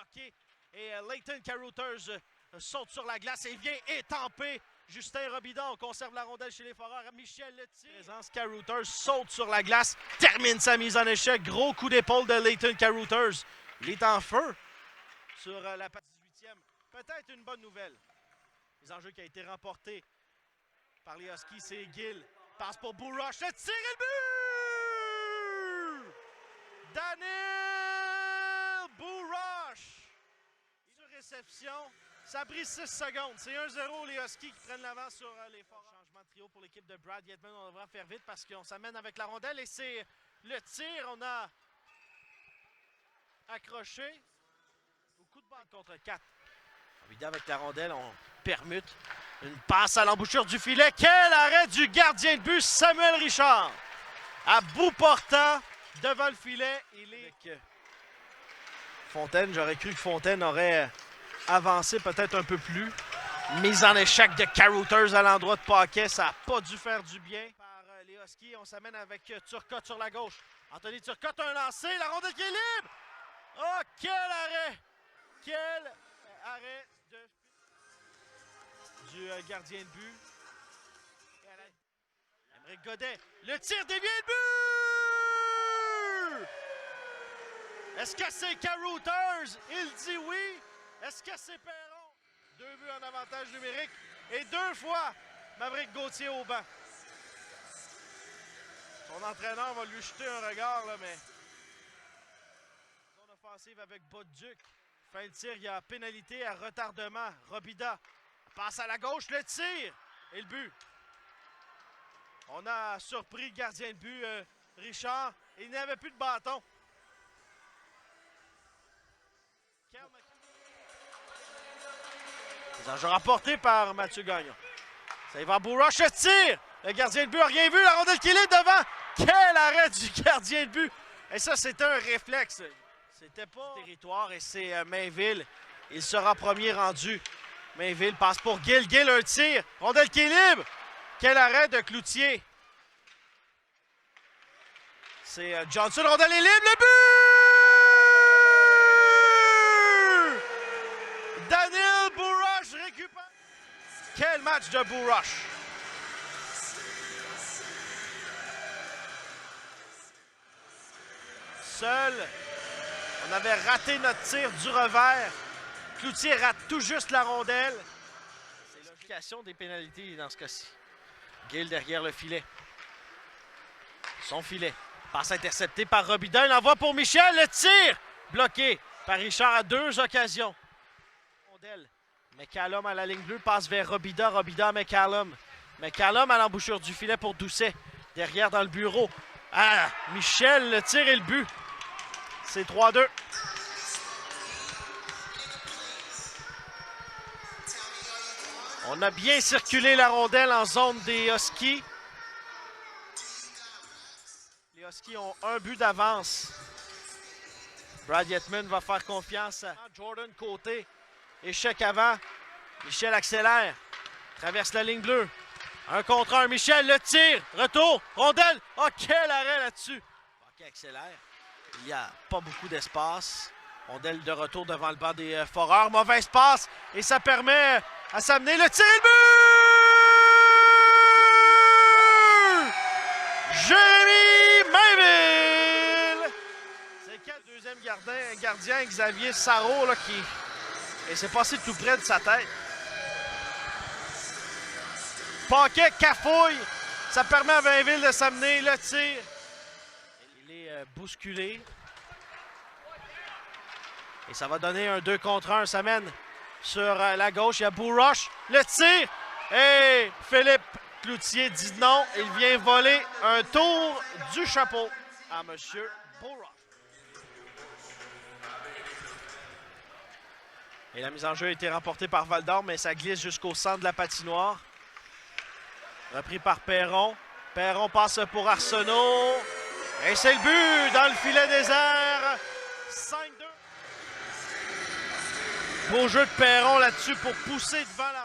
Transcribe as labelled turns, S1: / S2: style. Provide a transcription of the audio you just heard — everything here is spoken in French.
S1: hockey. Et Leighton Carothers saute sur la glace et vient étamper Justin Robida. On conserve la rondelle chez les Foreurs. Michel le tire. Présence, Carothers saute sur la glace, termine sa mise en échec. Gros coup d'épaule de Leighton Carothers. Il est en feu sur la 18e. Peut-être une bonne nouvelle. Les enjeux qui a été remporté par les Huskies, c'est Gill. Passe pour Bouroche, le tir et le but! Daniel Bouroche! Sur réception, ça a pris 6 secondes. C'est 1-0 les Huskies qui prennent l'avance sur les Foreurs. Changement de trio pour l'équipe de Brad Yetman. On devra faire vite parce qu'on s'amène avec la rondelle et c'est le tir. On a accroché au coup de balle contre 4. Évidemment, avec la rondelle, on permute une passe à l'embouchure du filet. Quel arrêt du gardien de but, Samuel Richard. À bout portant, devant le filet. Il est avec Fontaine. J'aurais cru que Fontaine aurait avancé peut-être un peu plus. Mise en échec de Carothers à l'endroit de Paquet. Ça n'a pas dû faire du bien. Par les Huskies, on s'amène avec Turcotte sur la gauche. Anthony Turcotte, un lancé. La rondelle qui est libre. Oh, quel arrêt! Quel arrêt du gardien de but. Aymeric Godet. Le tir dévié de but! Est-ce que c'est Carothers? Il dit oui. Est-ce que c'est Perron? 2 buts en avantage numérique. Et 2 fois, Maverick Gauthier au banc. Son entraîneur va lui jeter un regard, là, mais... Zone offensive avec Bauduc. Fin de tir, il y a pénalité à retardement. Robida passe à la gauche, le tir et le but. On a surpris le gardien de but, Richard. Il n'avait plus de bâton. Les enjeux rapportés par Mathieu Gagnon. Ça y va, Bouroche, le tir. Le gardien de but n'a rien vu. La rondelle qui est devant. Quel arrêt du gardien de but. Et ça, c'était un réflexe. C'était pas territoire et c'est Mainville. Il sera premier rendu. Mainville passe pour Gill. Gill, un tir. Rondelle qui est libre. Quel arrêt de Cloutier. C'est Johnson. Rondelle est libre. Le but! Daniel Bouroche récupère. Quel match de Bouroche. Seul. On avait raté notre tir du revers. Cloutier rate tout juste la rondelle. C'est l'application des pénalités dans ce cas-ci. Gill derrière le filet. Son filet. Passe interceptée par Robida. Il envoie pour Michel. Le tir bloqué par Richard à 2 occasions. Rondelle. McCallum à la ligne bleue. Passe vers Robida. Robida à McCallum. McCallum à l'embouchure du filet pour Doucet. Derrière dans le bureau. Ah, Michel, le tir et le but. C'est 3-2. On a bien circulé la rondelle en zone des Huskies. Les Huskies ont 1 but d'avance. Brad Yetman va faire confiance à Jordan côté. Échec avant. Michel accélère. Traverse la ligne bleue. 1 contre 1. Michel, le tir. Retour. Rondelle. Oh, quel arrêt là-dessus. OK, accélère. Il n'y a pas beaucoup d'espace. Rondelle de retour devant le banc des Foreurs. Mauvais espace. Et ça permet à s'amener le tir et le but! Jérémy Mainville! C'est le deuxième gardien Xavier Sarrault là, qui... Et c'est passé tout près de sa tête. Paquet cafouille. Ça permet à Mainville de s'amener le tir. Il est bousculé. Et ça va donner un 2 contre 1. Ça mène sur la gauche. Il y a Bouroche. Le tir. Et Philippe Cloutier dit non. Il vient voler un tour du chapeau à M. Bouroche. Et la mise en jeu a été remportée par Val-d'Or, mais ça glisse jusqu'au centre de la patinoire. Repris par Perron. Perron passe pour Arsenault. Et c'est le but dans le filet désert. 5-2. Beau jeu de Perron là-dessus pour pousser devant la